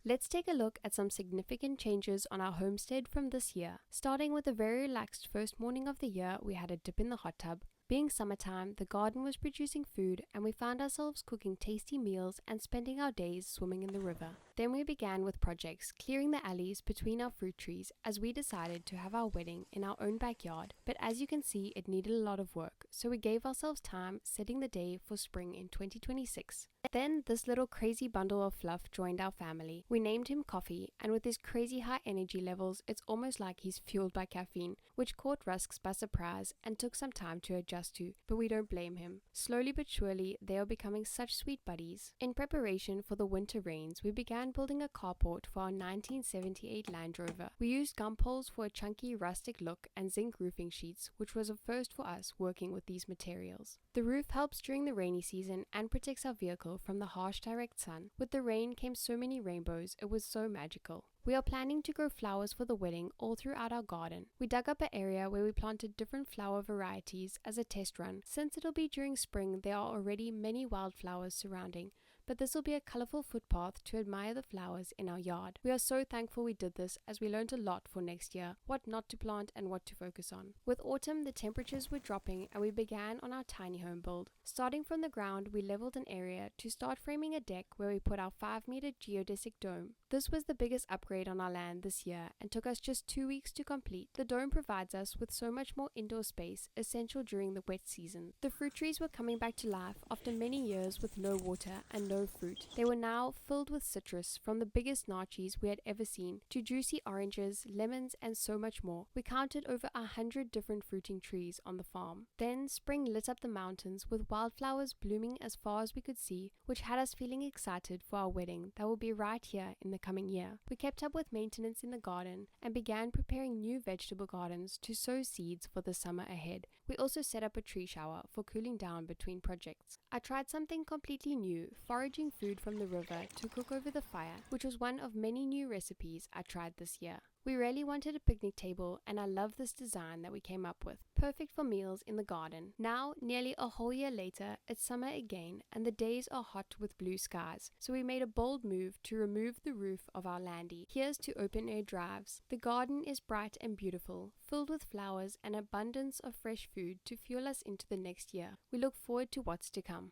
Let's take a look at some significant changes on our homestead from this year. Starting with a very relaxed first morning of the year, we had a dip in the hot tub. Being summertime, the garden was producing food and we found ourselves cooking tasty meals and spending our days swimming in the river. Then we began with projects, clearing the alleys between our fruit trees as we decided to have our wedding in our own backyard. But as you can see, it needed a lot of work, so we gave ourselves time setting the day for spring in 2026. Then this little crazy bundle of fluff joined our family. We named him Coffee, and with his crazy high energy levels, it's almost like he's fueled by caffeine, which caught Rusks by surprise and took some time to adjust to, but we don't blame him. Slowly but surely, they are becoming such sweet buddies. In preparation for the winter rains, we began building a carport for our 1978 Land Rover. We used gum poles for a chunky rustic look and zinc roofing sheets, which was a first for us working with these materials. The roof helps during the rainy season and protects our vehicle from the harsh direct sun. With the rain came so many rainbows, it was so magical. We are planning to grow flowers for the wedding all throughout our garden. We dug up an area where we planted different flower varieties as a test run. Since it'll be during spring, there are already many wildflowers surrounding, but this will be a colorful footpath to admire the flowers in our yard. We are so thankful we did this as we learned a lot for next year, what not to plant and what to focus on. With autumn, the temperatures were dropping and we began on our tiny home build. Starting from the ground, we leveled an area to start framing a deck where we put our 5-meter geodesic dome. This was the biggest upgrade on our land this year and took us just 2 weeks to complete. The dome provides us with so much more indoor space, essential during the wet season. The fruit trees were coming back to life after many years with no water and no fruit. They were now filled with citrus, from the biggest nachis we had ever seen to juicy oranges, lemons, and so much more. We counted over 100 different fruiting trees on the farm. Then spring lit up the mountains with wildflowers blooming as far as we could see, which had us feeling excited for our wedding that will be right here in the coming year. We kept up with maintenance in the garden and began preparing new vegetable gardens to sow seeds for the summer ahead. We also set up a tree shower for cooling down between projects. I tried something completely new, foraging food from the river to cook over the fire, which was one of many new recipes I tried this year. We really wanted a picnic table and I love this design that we came up with. Perfect for meals in the garden. Now, nearly a whole year later, it's summer again and the days are hot with blue skies. So we made a bold move to remove the roof of our landy. Here's to open air drives. The garden is bright and beautiful, filled with flowers and abundance of fresh food to fuel us into the next year. We look forward to what's to come.